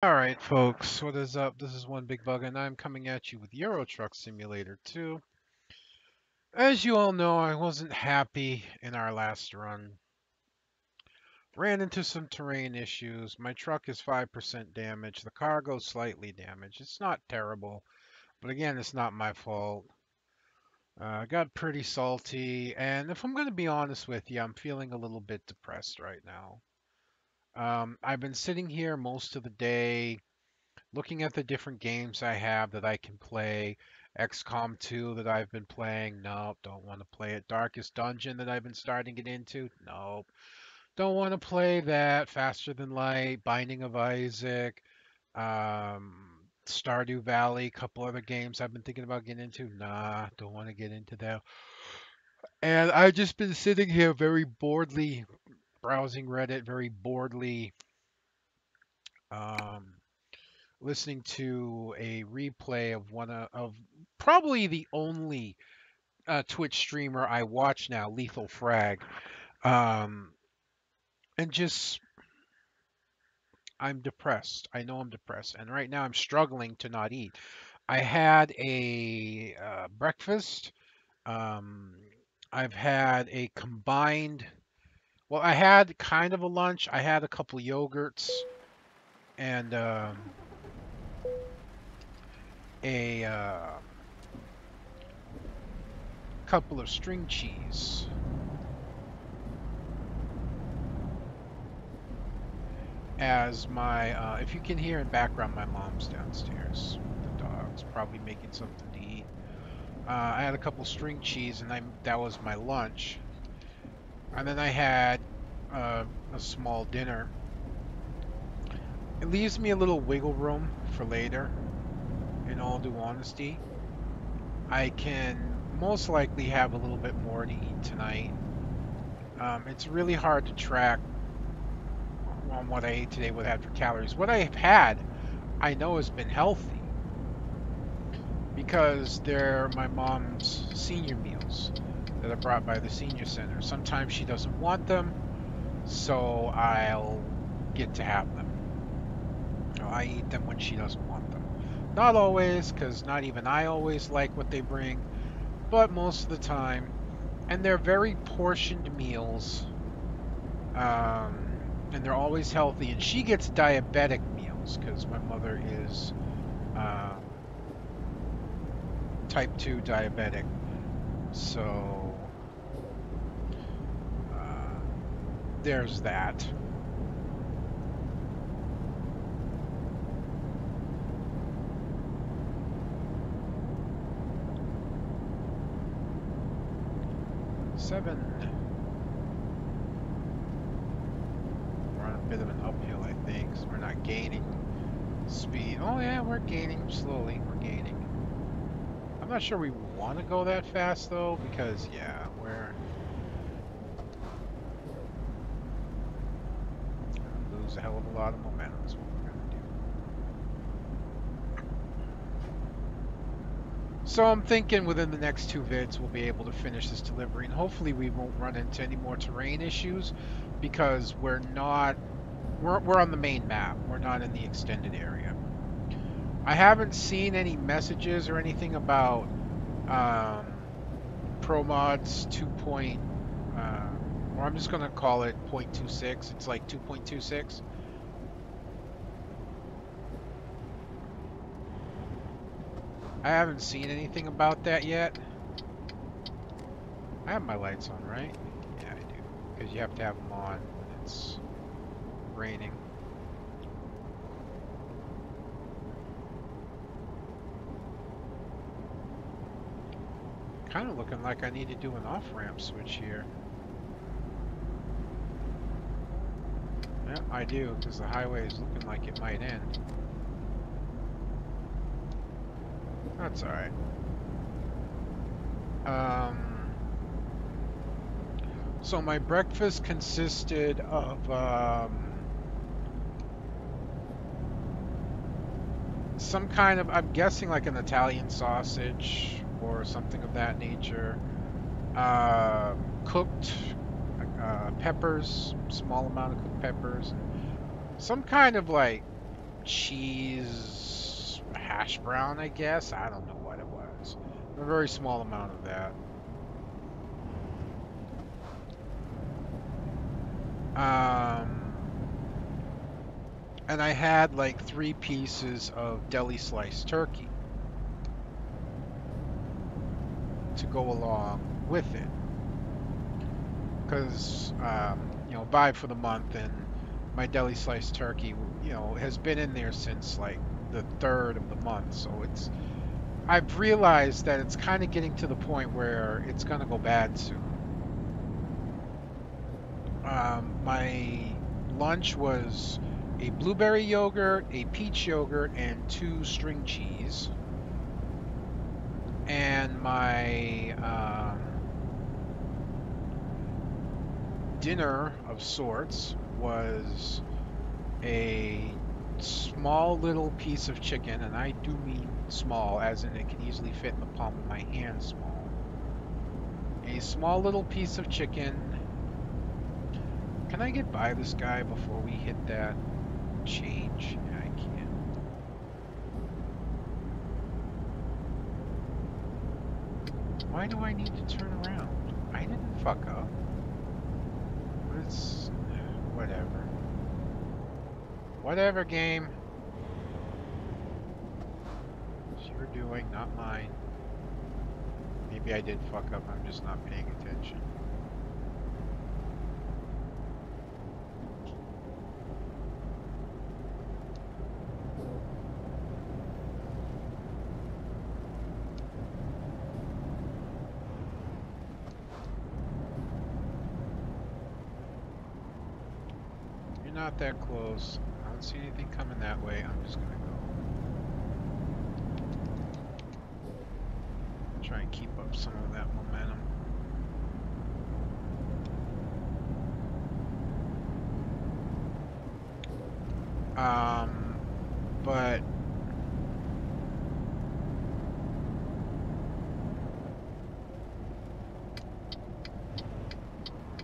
Alright folks, what is up? This is One Big Bug and I'm coming at you with Euro Truck Simulator 2. As you all know, I wasn't happy in our last run. Ran into some terrain issues. My truck is 5% damaged. The cargo's slightly damaged. It's not terrible, but again, it's not my fault. Got pretty salty, and if I'm going to be honest with you, I'm feeling a little bit depressed right now. I've been sitting here most of the day looking at the different games I have that I can play. XCOM 2 that I've been playing. Nope, don't want to play it. Darkest Dungeon that I've been starting to get into. Nope, don't want to play that. Faster Than Light, Binding of Isaac, Stardew Valley, a couple other games I've been thinking about getting into. Nah, don't want to get into that. And I've just been sitting here very boredly browsing Reddit, very boredly um, listening to a replay of of probably the only Twitch streamer I watch now, Lethal Frag, um, and just I'm depressed. I know I'm depressed, and right now I'm struggling to not eat. I had a breakfast. Um, I've had a combined. Well, I had kind of a lunch. I had a couple yogurts and a couple of string cheese. As my, if you can hear in background, my mom's downstairs with the dogs, probably making something to eat. I had a couple string cheese, and that was my lunch. And then I had a small dinner. It leaves me a little wiggle room for later, in all due honesty. I can most likely have a little bit more to eat tonight. It's really hard to track on what I ate today, what I had for calories. What I've had, I know has been healthy because they're my mom's senior meals that are brought by the senior center. Sometimes she doesn't want them, so I'll get to have them. I eat them when she doesn't want them. Not always, because not even I always like what they bring, but most of the time. And they're very portioned meals. And they're always healthy. And she gets diabetic meals because my mother is type 2 diabetic. So there's that. Seven. We're on a bit of an uphill, I think, so we're not gaining speed. Oh yeah, we're gaining slowly. We're gaining. I'm not sure we want to go that fast though, because yeah, we're gonna lose a hell of a lot of momentum. Is what we're gonna do. So I'm thinking within the next two vids we'll be able to finish this delivery, and hopefully we won't run into any more terrain issues because we're on the main map. We're not in the extended area. I haven't seen any messages or anything about ProMods 2. Or I'm just gonna call it 0.26. It's like 2.26. I haven't seen anything about that yet. I have my lights on, right? Yeah, I do. Because you have to have them on when it's raining. Kind of looking like I need to do an off-ramp switch here. Yeah, I do, because the highway is looking like it might end. That's alright. So my breakfast consisted of some kind of, I'm guessing like an Italian sausage or something of that nature. Cooked peppers, small amount of cooked peppers. Some kind of like cheese hash brown, I guess. I don't know what it was. A very small amount of that. And I had like 3 pieces of deli sliced turkey to go along with it. Because, you know, buy for the month, and my deli sliced turkey, you know, has been in there since like the 3rd of the month. So I've realized that it's kind of getting to the point where it's going to go bad soon. My lunch was a blueberry yogurt, a peach yogurt, and 2 string cheese. And my dinner of sorts was a small little piece of chicken, and I do mean small, as in it can easily fit in the palm of my hand small. A small little piece of chicken. Can I get by this guy before we hit that change? Yeah, I can. Why do I need to turn around? I didn't fuck up. But it's... whatever. Whatever, game. It's your doing, not mine. Maybe I did fuck up, I'm just not paying attention. You're not that close. I don't see anything coming that way. I'm just gonna go. Try and keep up some of that momentum. But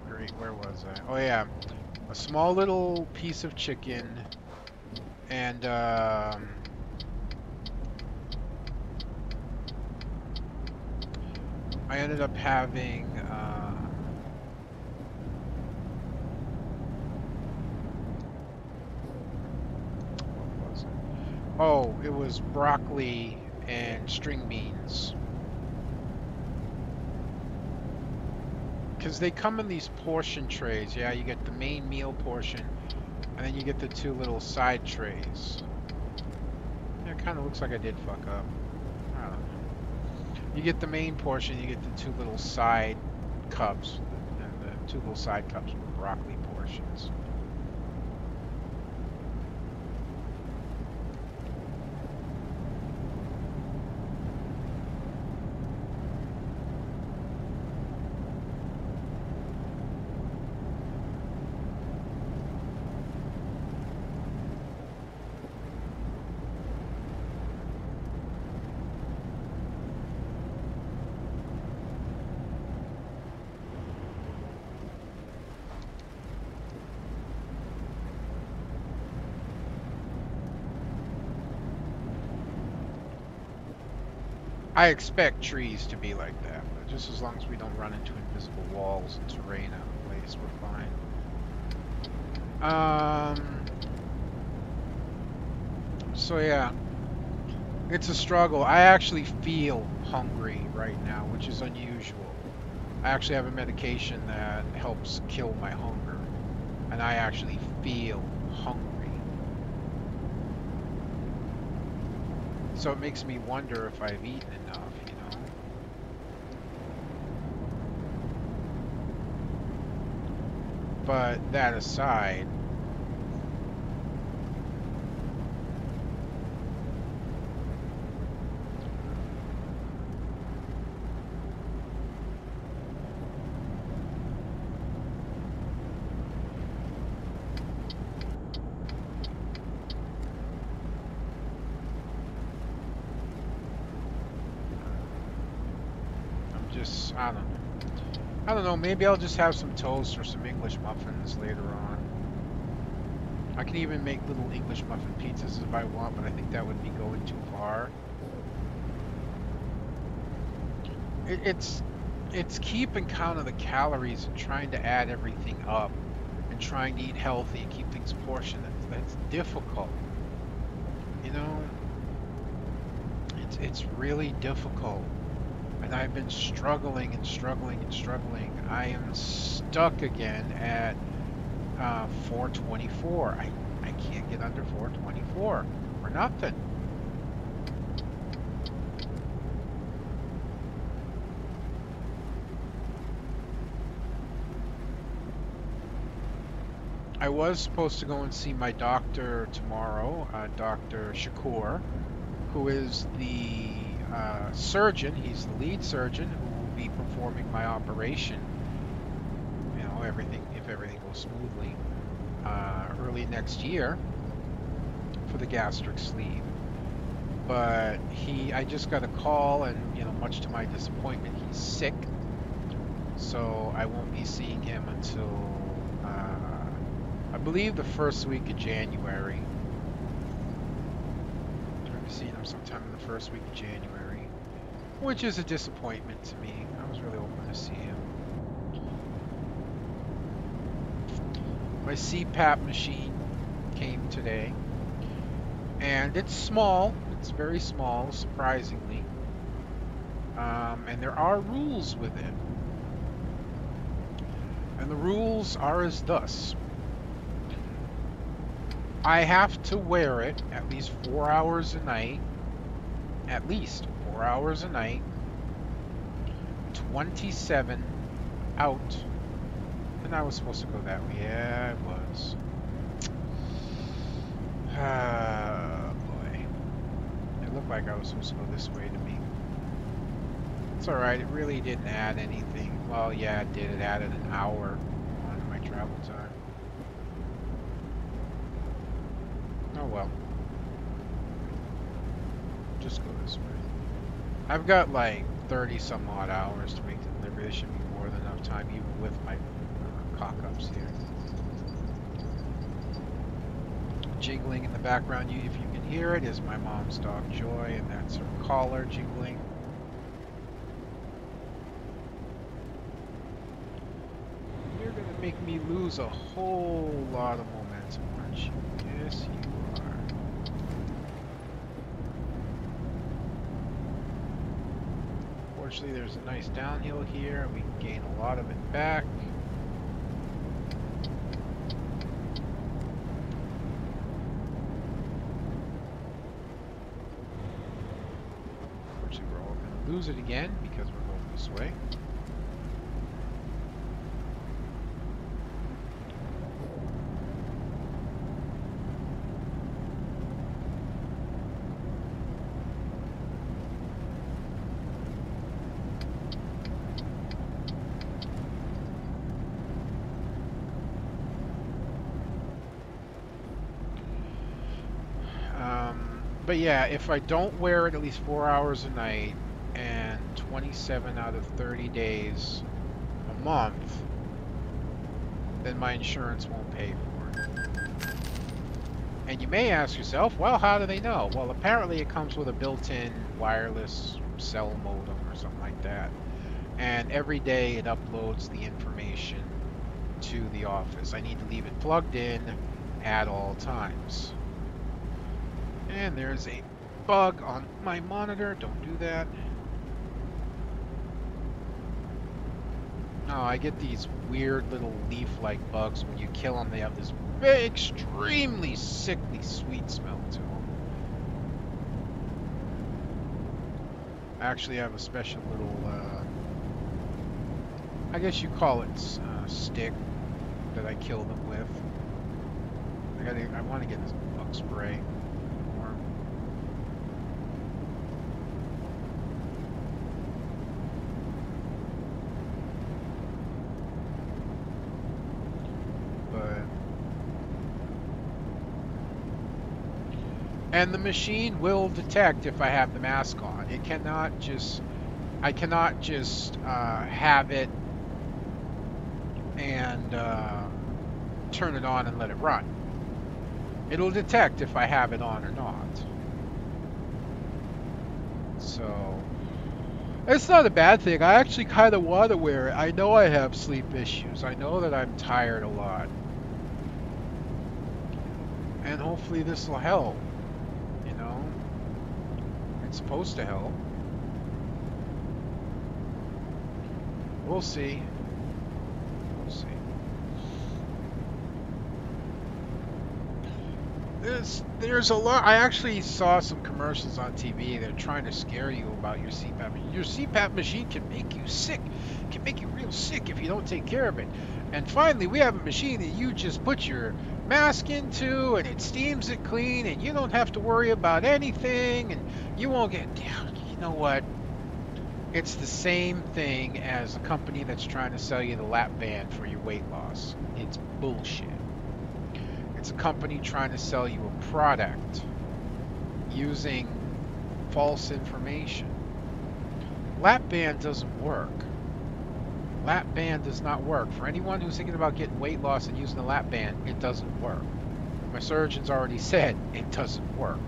great, where was I? Oh yeah, a small little piece of chicken, and I ended up having what was it? Oh, it was broccoli and string beans. Because they come in these portion trays. Yeah, you get the main meal portion, and then you get the 2 little side trays. Yeah, it kind of looks like I did fuck up. I don't know. You get the main portion, you get the 2 little side cups, and the 2 little side cups were broccoli portions. I expect trees to be like that, but just as long as we don't run into invisible walls and terrain out of place, we're fine. So yeah, it's a struggle. I actually feel hungry right now, which is unusual. I actually have a medication that helps kill my hunger, and I actually feel hungry. So it makes me wonder if I've eaten enough, you know? But that aside, I don't know, maybe I'll just have some toast or some English muffins later on. I can even make little English muffin pizzas if I want, but I think that would be going too far. It's keeping count of the calories and trying to add everything up and trying to eat healthy and keep things portioned. That's difficult. You know, it's really difficult. And I've been struggling and struggling and struggling. I am stuck again at 424. I can't get under 424 for nothing. I was supposed to go and see my doctor tomorrow, Dr. Shakur, who is the surgeon. He's the lead surgeon who will be performing my operation. You know, if everything goes smoothly, early next year for the gastric sleeve. But I just got a call, and you know, much to my disappointment, he's sick. So I won't be seeing him until I believe the first week of January. I'll be seeing him sometime in the first week of January, which is a disappointment to me. I was really hoping to see him. My CPAP machine came today, and it's small. It's very small, surprisingly. And there are rules with it. And the rules are as thus. I have to wear it at least 4 hours a night. At least 4 hours a night. 27 out. And I was supposed to go that way. Yeah, I was. Ah, boy. It looked like I was supposed to go this way to me. It's alright, it really didn't add anything. Well, yeah, it did. It added an hour on my travel time. Oh well. Just go this way. I've got like 30 some odd hours to make the delivery. There should be more than enough time, even with my cock-ups here. Jingling in the background, if you can hear it, is my mom's dog Joy, and that's her collar jingling. You're gonna make me lose a whole lot of momentum, aren't you? Yes, you are. Fortunately, there's a nice downhill here, and we can gain a lot of it back. Unfortunately, we're all going to lose it again because we're going this way. But yeah, if I don't wear it at least 4 hours a night and 27 out of 30 days a month, then my insurance won't pay for it. And you may ask yourself, well, how do they know? Well, apparently it comes with a built-in wireless cell modem or something like that. And every day it uploads the information to the office. I need to leave it plugged in at all times. And there's a bug on my monitor. Don't do that. Oh, I get these weird little leaf-like bugs. When you kill them, they have this very extremely sickly sweet smell to them. I actually have a special little, I guess you call it stick that I kill them with. I want to get this bug spray. And the machine will detect if I have the mask on. It cannot just, I cannot just have it and turn it on and let it run. It'll detect if I have it on or not. So it's not a bad thing. I actually kind of want to wear it. I know I have sleep issues. I know that I'm tired a lot. And hopefully this will help. You know? It's supposed to help. We'll see. We'll see. There's a lot. I actually saw some commercials on TV. They're trying to scare you about your CPAP. Your CPAP machine can make you sick. It can make you real sick if you don't take care of it. And finally, we have a machine that you just put your mask into, and it steams it clean, and you don't have to worry about anything, and you won't get. You know what? It's the same thing as a company that's trying to sell you the lap band for your weight loss. It's bullshit. It's a company trying to sell you a product using false information. Lap band doesn't work. Lap band does not work. For anyone who's thinking about getting weight loss and using a lap band, it doesn't work. My surgeon's already said it doesn't work.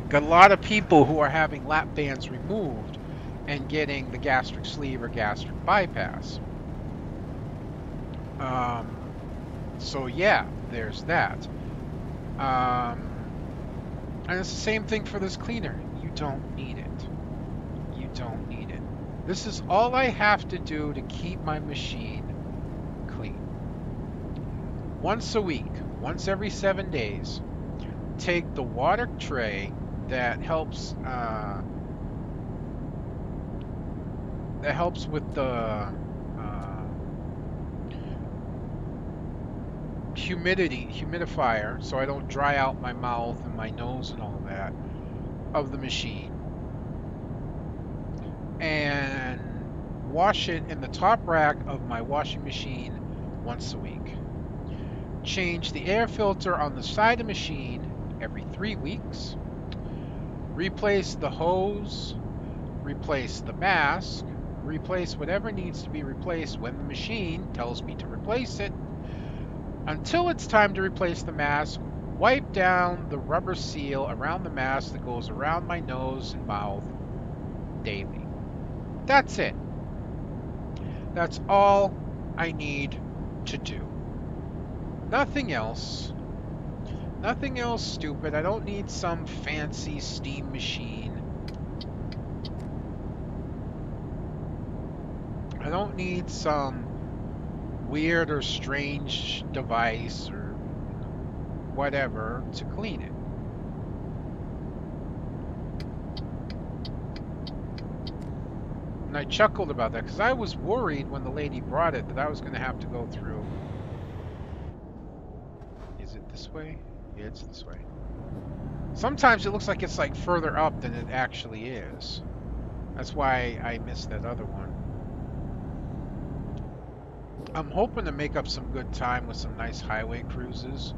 Got a lot of people who are having lap bands removed and getting the gastric sleeve or gastric bypass. So yeah, there's that. And it's the same thing for this cleaner. You don't need it. You don't need it. This is all I have to do to keep my machine clean. Once a week, once every 7 days, take the water tray that helps with the humidifier, so I don't dry out my mouth and my nose and all that, of the machine, and wash it in the top rack of my washing machine once a week. Change the air filter on the side of the machine every 3 weeks. Replace the hose, replace the mask, replace whatever needs to be replaced when the machine tells me to replace it. Until it's time to replace the mask, wipe down the rubber seal around the mask that goes around my nose and mouth daily. That's it. That's all I need to do. Nothing else. Nothing else stupid. I don't need some fancy steam machine. I don't need some weird or strange device or whatever to clean it. And I chuckled about that because I was worried when the lady brought it that I was going to have to go through. Is it this way? Yeah, it's this way. Sometimes it looks like it's like further up than it actually is. That's why I missed that other one. I'm hoping to make up some good time with some nice highway cruises.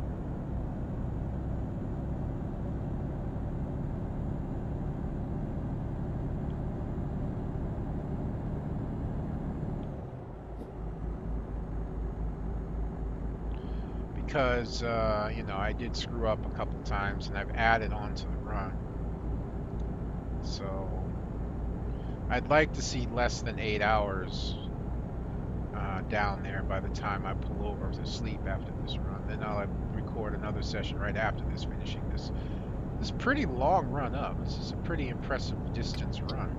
Because, you know, I did screw up a couple times and I've added on to the run. So, I'd like to see less than 8 hours down there by the time I pull over to sleep after this run. Then I'll record another session right after this, finishing this pretty long run up. This is a pretty impressive distance run.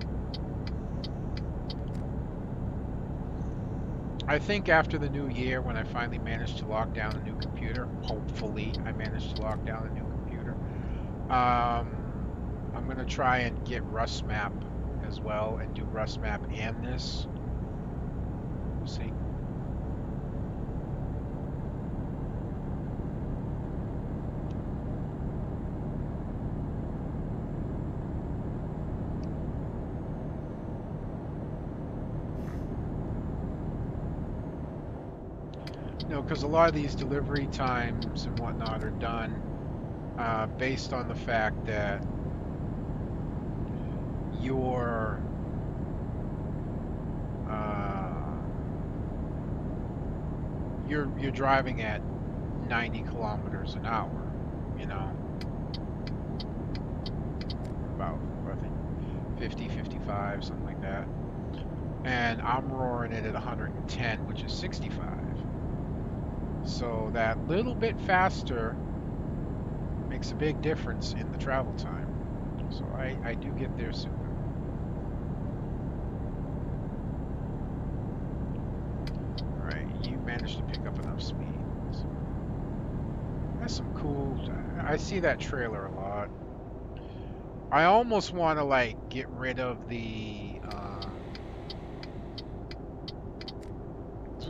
I think after the new year, when I finally managed to lock down a new computer, hopefully I managed to lock down a new computer, I'm going to try and get RustMap as well and do RustMap and this. We'll see. You know, because a lot of these delivery times and whatnot are done based on the fact that you're driving at 90 kilometers an hour. you know, about, I think, 50, 55, something like that. And I'm roaring it at 110, which is 65. So that little bit faster makes a big difference in the travel time. So I do get there sooner. Alright, you managed to pick up enough speed. So that's some cool... I see that trailer a lot. I almost want to, like, get rid of the...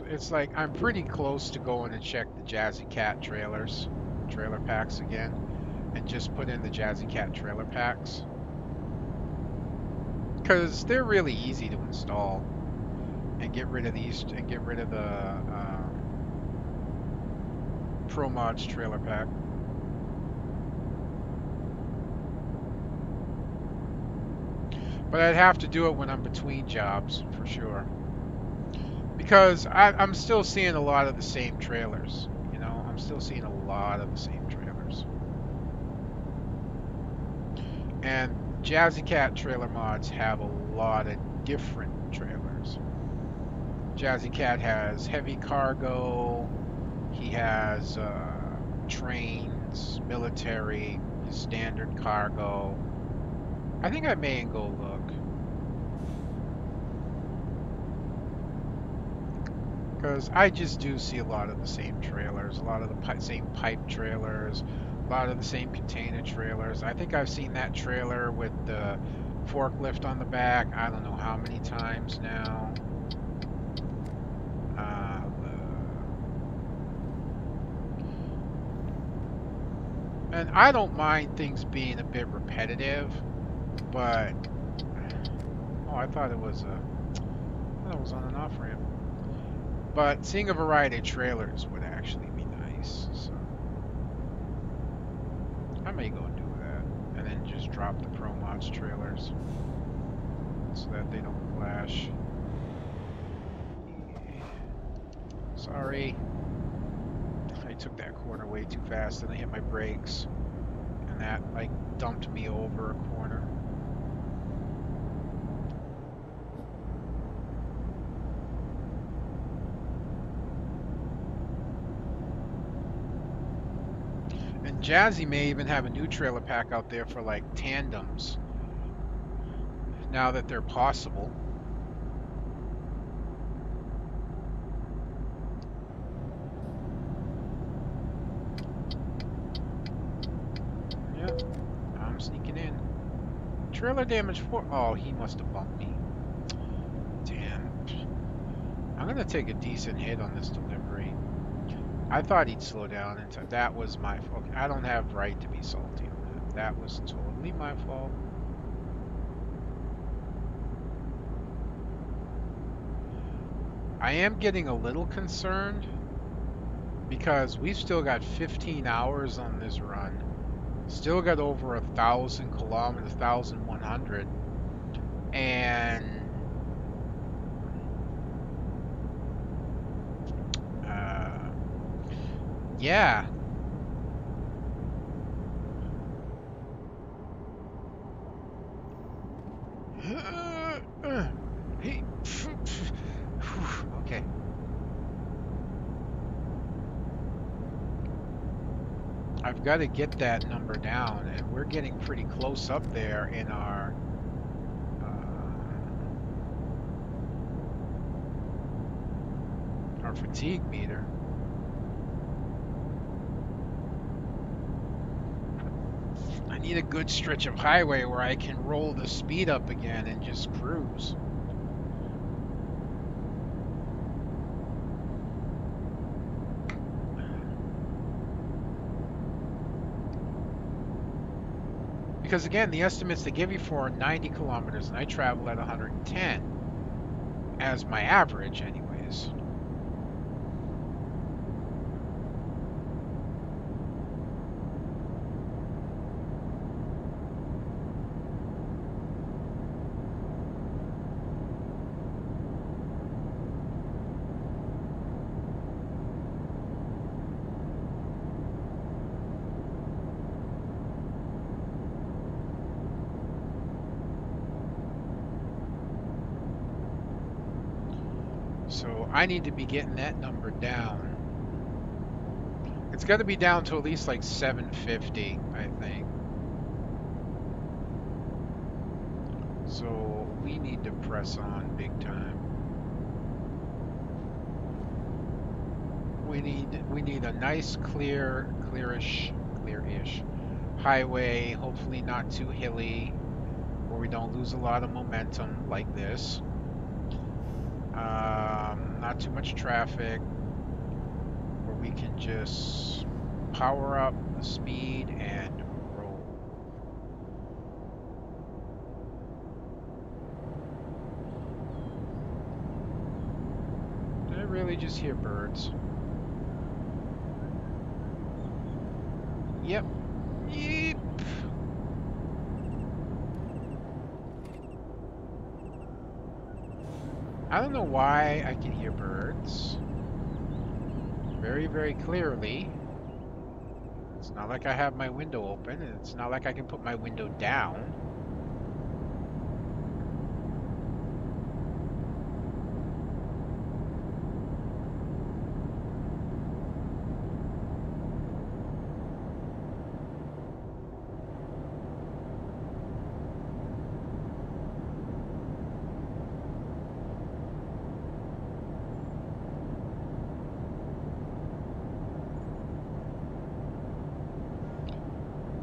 it's like I'm pretty close to going and check the Jazzy Cat trailer packs again, and just put in the Jazzy Cat trailer packs. Because they're really easy to install. And get rid of these, and get rid of the Pro Mods trailer pack. But I'd have to do it when I'm between jobs, for sure. Because I'm still seeing a lot of the same trailers. You know, I'm still seeing a lot of the same trailers. And Jazzy Cat trailer mods have a lot of different trailers. Jazzy Cat has heavy cargo, he has trains, military, his standard cargo. I think I may go look. Because I just do see a lot of the same trailers, a lot of the same pipe trailers, a lot of the same container trailers. I think I've seen that trailer with the forklift on the back, I don't know how many times now. And I don't mind things being a bit repetitive, but... Oh, I thought it was on an off ramp. But seeing a variety of trailers would actually be nice, so... I may go and do that, and then just drop the Pro Mods trailers, so that they don't clash. Sorry. I took that corner way too fast, and I hit my brakes, and that, like, dumped me over a corner. And Jazzy may even have a new trailer pack out there for, like, tandems, now that they're possible. Yep, I'm sneaking in. Trailer damage 4. Oh, he must have bumped me. Damn. I'm gonna take a decent hit on this delivery. I thought he'd slow down, and that was my fault. I don't have right to be salty on that. That was totally my fault. I am getting a little concerned because we've still got 15 hours on this run. Still got over 1,000 kilometers, 1,100, and yeah. Hey. Okay. I've got to get that number down, and we're getting pretty close up there in our fatigue meter. I need a good stretch of highway where I can roll the speed up again and just cruise. Because again, the estimates they give you for 90 kilometers, and I travel at 110 as my average anyways. So I need to be getting that number down. It's got to be down to at least like 750, I think. So we need to press on big time. We need a nice clearish highway, hopefully not too hilly, where we don't lose a lot of momentum like this. Not too much traffic, where we can just power up the speed and roll. Did I really just hear birds? Yep. Yep. I don't know why I can hear birds very, very clearly. It's not like I have my window open, and it's not like I can put my window down.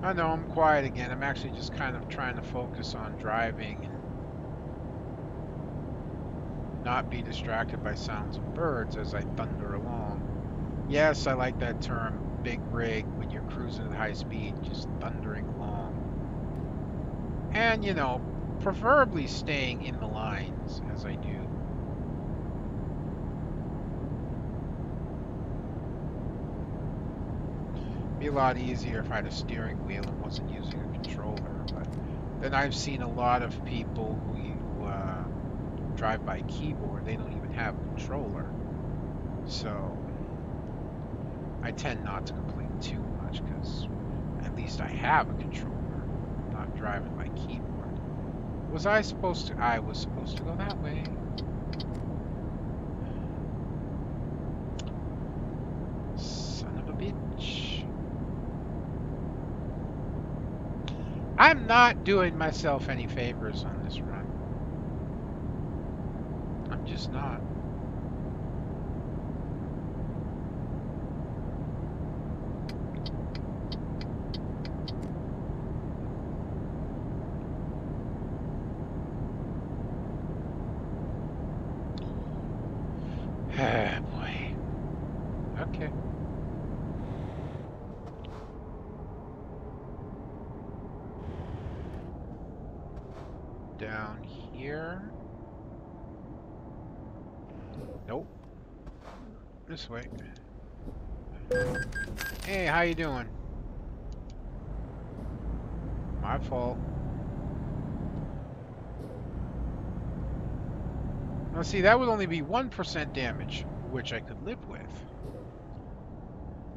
I know I'm quiet again. I'm actually just kind of trying to focus on driving and not be distracted by sounds of birds as I thunder along. Yes, I like that term, big rig, when you're cruising at high speed, just thundering along. And, you know, preferably staying in the lines as I do. Be a lot easier if I had a steering wheel and wasn't using a controller, but then I've seen a lot of people who drive by keyboard, they don't even have a controller. So I tend not to complain too much because at least I have a controller. I'm not driving by keyboard. Was I supposed to? I was supposed to go that way. Son of a bitch. I'm not doing myself any favors on this run. I'm just not. Ah, boy. Okay. Down here. Nope. This way. Hey, how you doing? My fault. Now see, that would only be 1% damage, which I could live with.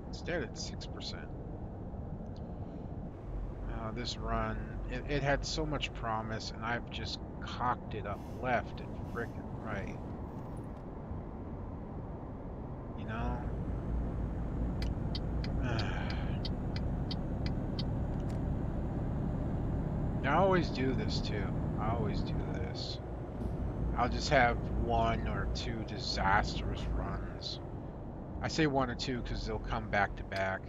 Instead, it's 6%. This run, it had so much promise, and I've just cocked it up left and frickin' right. You know? I always do this too. I always do this. I'll just have 1 or 2 disastrous runs. I say 1 or 2 because they'll come back to back.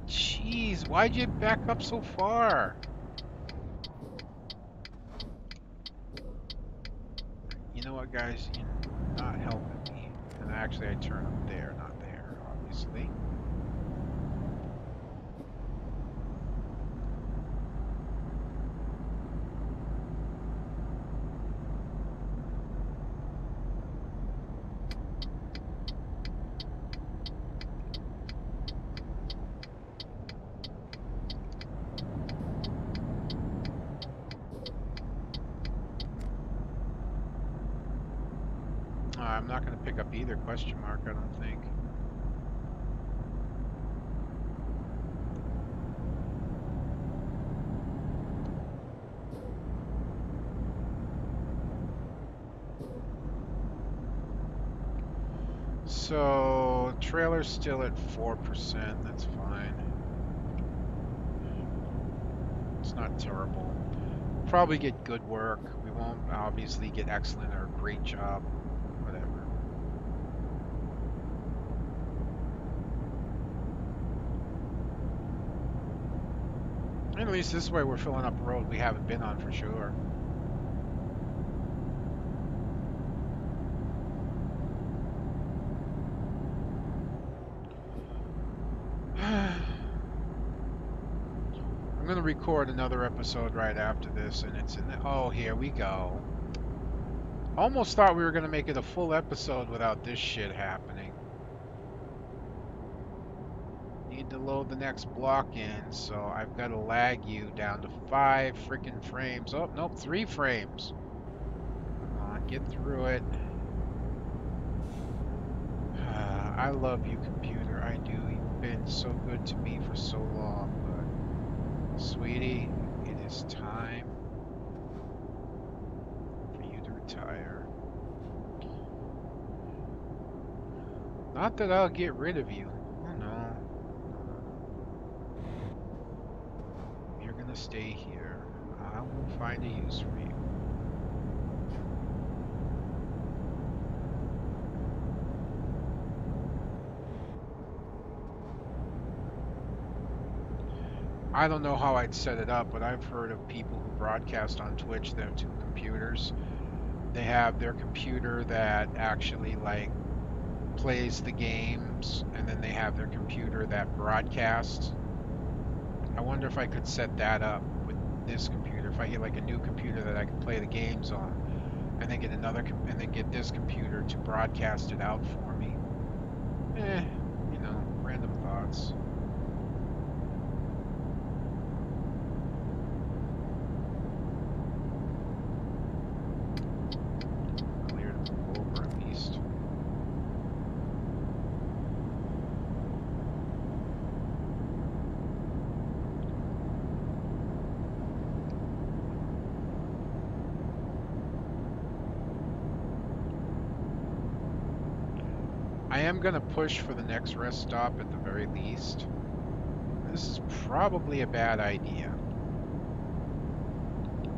Jeez, why'd you back up so far? You know what, guys? You're not helping me. And actually, I turn up there, not there, obviously. I'm not going to pick up either question mark, I don't think. So, trailer's still at 4%. That's fine. It's not terrible. Probably get good work. We won't obviously get excellent or great job. Whatever. And at least this way we're filling up a road we haven't been on for sure. I'm gonna record another episode right after this, and it's in the... Oh, here we go. Almost thought we were gonna make it a full episode without this shit happening. Need to load the next block in, so I've got to lag you down to 5 freaking frames. Oh, nope, 3 frames. Come on, get through it. I love you, computer. I do. You've been so good to me for so long, but sweetie, it is time for you to retire. Not that I'll get rid of you. Oh no. You're gonna stay here. I will find a use for you. I don't know how I'd set it up, but I've heard of people who broadcast on Twitch that have 2 computers. They have their computer that actually like plays the games, and then they have their computer that broadcasts. I wonder if I could set that up with this computer. If I get like a new computer that I can play the games on, and then get and then get this computer to broadcast it out for me. You know, random thoughts. I am going to push for the next rest stop at the very least. This is probably a bad idea.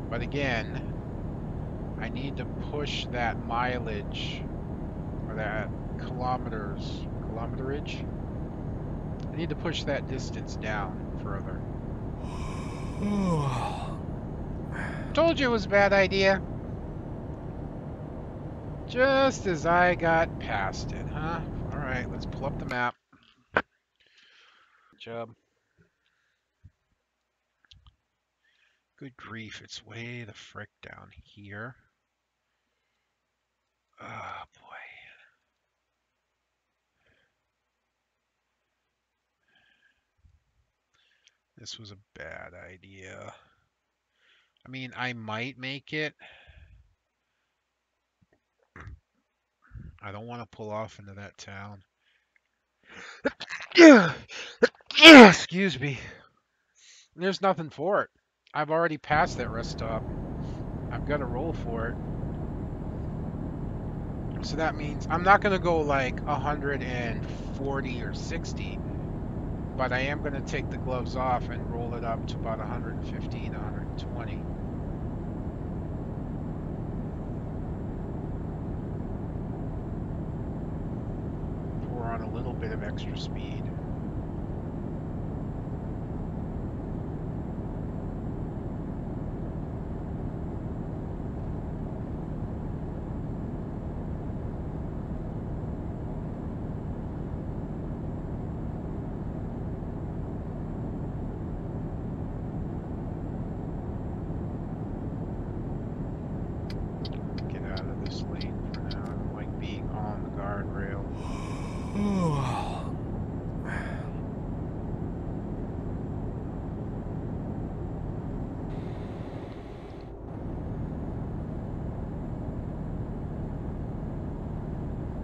But again, I need to push that mileage, or that kilometerage. I need to push that distance down further. Told you it was a bad idea. Just as I got past it, huh? Alright, let's pull up the map. Good job. Good grief, it's way the frick down here. Oh, boy. This was a bad idea. I mean, I might make it. I don't want to pull off into that town. Excuse me. There's nothing for it. I've already passed that rest stop. I've got to roll for it. So that means I'm not going to go like 140 or 60, but I am going to take the gloves off and roll it up to about 115, 120. We're on a little bit of extra speed.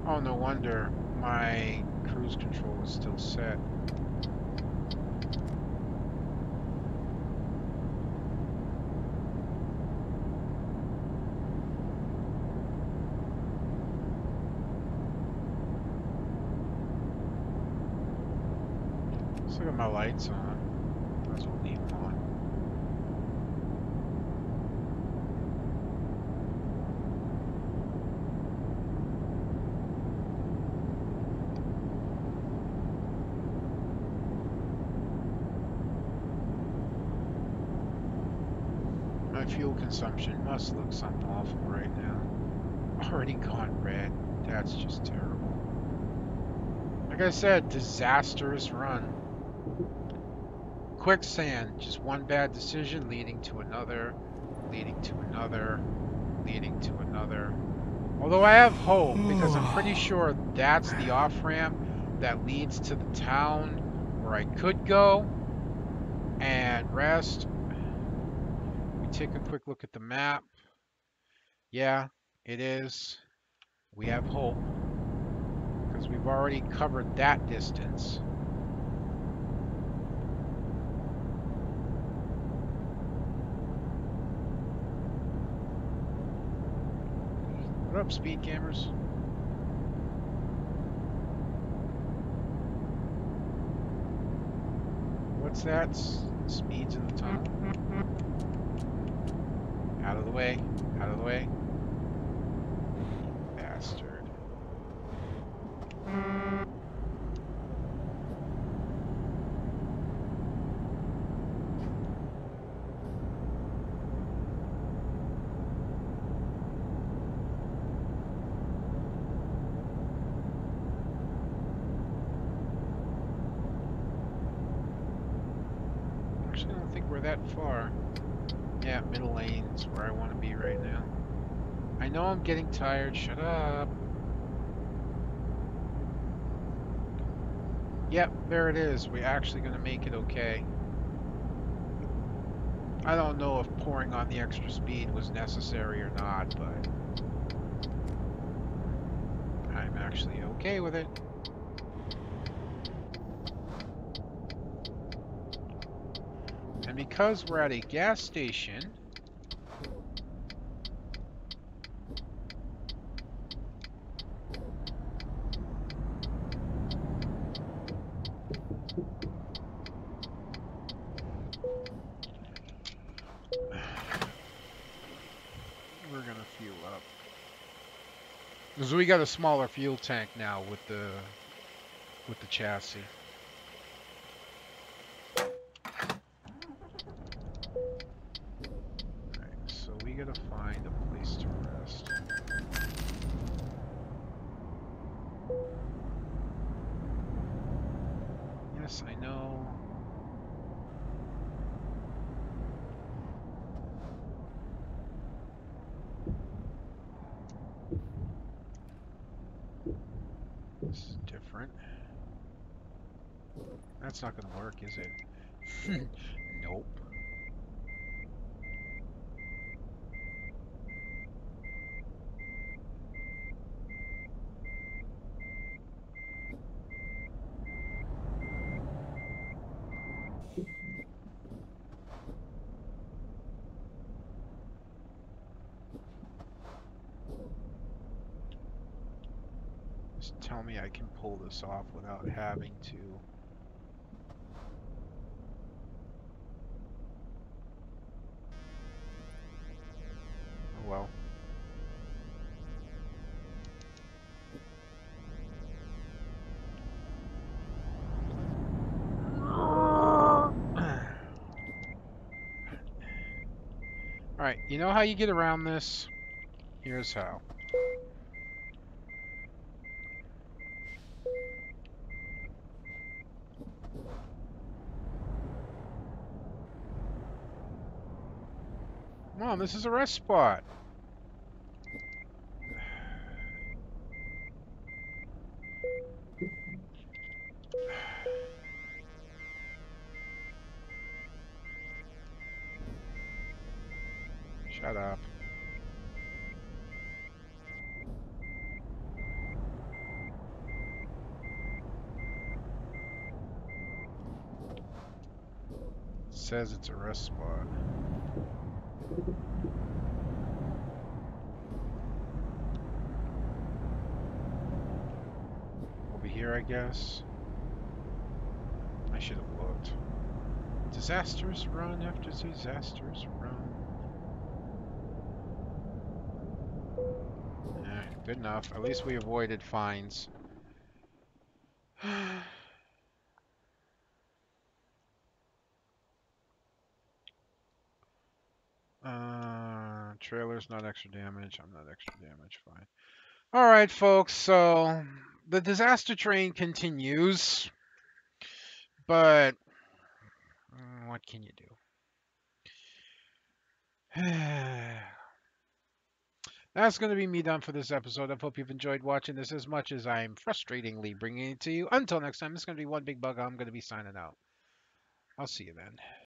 Oh, no wonder my cruise control is still set. Still got my lights on. Might as well leave them on. My fuel consumption must look something awful right now. Already gone red. That's just terrible. Like I said, disastrous run. Quicksand, just one bad decision leading to another, leading to another, leading to another. Although I have hope, because I'm pretty sure that's the off-ramp that leads to the town where I could go and rest. We take a quick look at the map. Yeah, it is. We have hope, because we've already covered that distance. What up, speed cameras? What's that? Speeds in the tunnel. Out of the way. Out of the way. Bastard. Actually, I don't think we're that far. Yeah, middle lane's where I want to be right now. I know I'm getting tired. Shut up. Yep, there it is. We're actually going to make it okay. I don't know if pouring on the extra speed was necessary or not, but I'm actually okay with it. And because we're at a gas station, we're gonna fuel up. Because we got a smaller fuel tank now with the chassis. Alright, so we gotta find a place to rest. Yes, I know. This is different. That's not gonna work, is it? Nope. Just tell me I can pull this off without having to. Oh well. Alright, you know how you get around this? Here's how. Come on, this is a rest spot. Shut up. It says it's a rest spot. Over here, I guess. I should have looked. Disasters run after disasters run. Good enough. At least we avoided fines. Trailer's not extra damage. I'm not extra damage. Fine. All right, folks. So the disaster train continues, but what can you do? That's going to be me done for this episode. I hope you've enjoyed watching this as much as I'm frustratingly bringing it to you. Until next time, it's going to be one big bug. I'm going to be signing out. I'll see you then.